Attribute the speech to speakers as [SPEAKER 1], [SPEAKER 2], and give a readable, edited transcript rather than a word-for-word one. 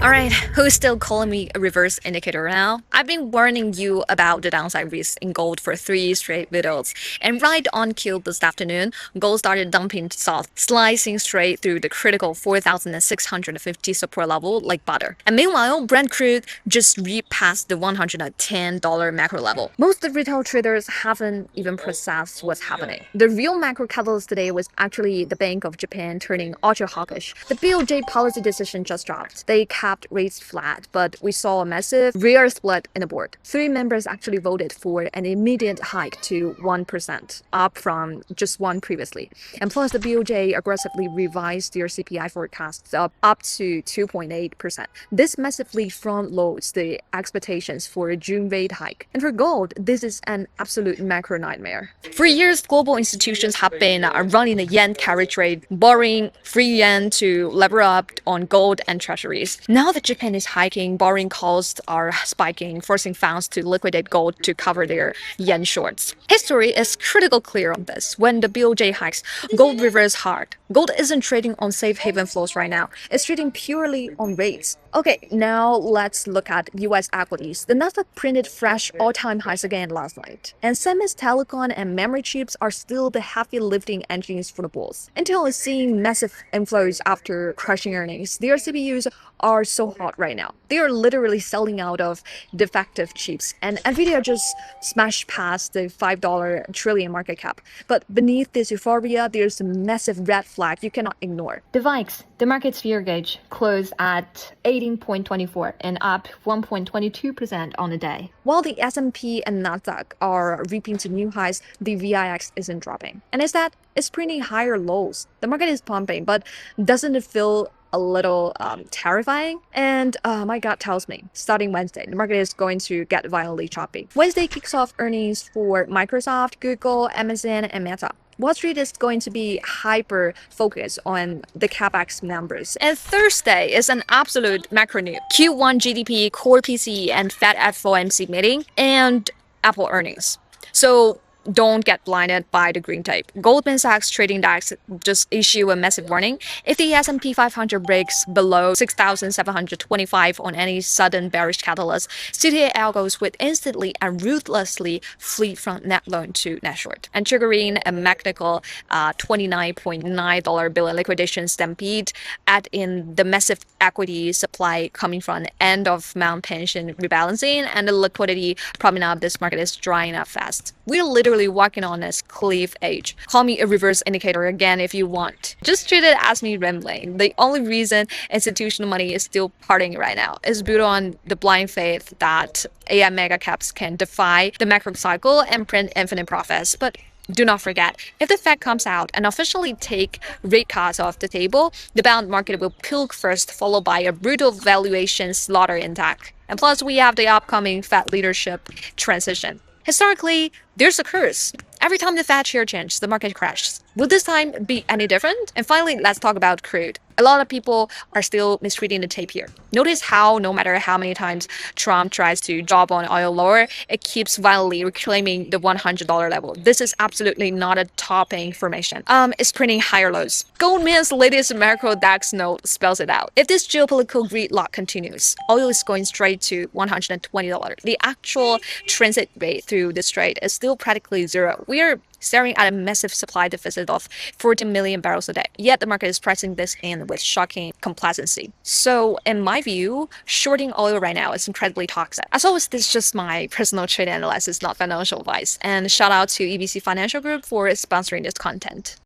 [SPEAKER 1] Alright, who's still calling me a reverse indicator now? I've been warning you about the downside risks in gold for 3 straight videos, and right on cue this afternoon, gold started dumping south, slicing straight through the critical 4,650 support level like butter. And meanwhile, Brent crude just reaped past the $110 macro level. Most of the retail traders haven't even processed what's happening. The real macro catalyst today was actually the Bank of Japan turning ultra hawkish. The BOJ policy decision just dropped. They kept rates flat, but we saw a massive rear split in the board. 3 members actually voted for an immediate hike to 1%, up from just 1 previously. And plus, the BOJ aggressively revised their CPI forecasts up to 2.8%. This massively front loads the expectations for a June rate hike. And for gold, this is an absolute macro nightmare. For years, global institutions have been running a yen carry trade, borrowing free yen to lever up on gold and treasuries. Now that Japan is hiking, borrowing costs are spiking, forcing funds to liquidate gold to cover their yen shorts. History is critical clear on this. When the BOJ hikes, gold reverses hard. Gold isn't trading on safe haven flows right now. It's trading purely on rates. Okay, now let's look at US equities. The Nasdaq printed fresh all-time highs again last night. And semis, telecom, and memory chips are still the heavy lifting engines for the bulls. Intel is seeing massive inflows after crushing earnings. Their CPUs are so hot right now. They are literally selling out of defective chips. And Nvidia just smashed past the $5 trillion market cap. But beneath this euphoria, there's a massive red flag you cannot ignore.
[SPEAKER 2] The VIX, the market's fear gauge, closed at 18.24 and up 1.22% on the day.
[SPEAKER 1] While the S&P and Nasdaq are reaping to new highs, the VIX isn't dropping. And instead, it's printing higher lows. The market is pumping, but doesn't it feel a little terrifying? And my gut tells me, starting Wednesday, the market is going to get violently choppy. Wednesday kicks off earnings for Microsoft, Google, Amazon, and Meta. Wall Street is going to be hyper focused on the capex numbers. And Thursday is an absolute macro news. Q1 GDP, core PCE, and Fed FOMC meeting, and Apple earnings. So don't get blinded by the green tape. Goldman Sachs trading desk just issue a massive warning. If the S&P 500 breaks below 6,725 on any sudden bearish catalyst, CTA algos would instantly and ruthlessly flee from net long to net short, and triggering a mechanical $29.9 billion liquidation stampede, add in the massive equity supply coming from the end of Mount pension rebalancing, and the liquidity propping up this market is drying up fast. We're literally walking on this cliff edge. Call me a reverse indicator again if you want. Just treat it as me rambling. The only reason institutional money is still partying right now is built on the blind faith that AI mega caps can defy the macro cycle and print infinite profits. But do not forget, if the Fed comes out and officially take rate cuts off the table, the bond market will puke first, followed by a brutal valuation slaughter intact. And plus, we have the upcoming Fed leadership transition. Historically, there's a curse. Every time the Fed chair changes, the market crashes. Will this time be any different? And finally, let's talk about crude. A lot of people are still misreading the tape here. Notice how no matter how many times Trump tries to drop on oil lower, it keeps violently reclaiming the $100 level. This is absolutely not a top-paying formation. It's printing higher lows. Goldman's latest macro DAX note spells it out. If this geopolitical gridlock continues, oil is going straight to $120. The actual transit rate through the strait is still practically zero. We are staring at a massive supply deficit of 14 million barrels a day. Yet the market is pricing this in with shocking complacency. So in my view, shorting oil right now is incredibly toxic. As always, this is just my personal trade analysis, not financial advice. And shout out to EBC Financial Group for sponsoring this content.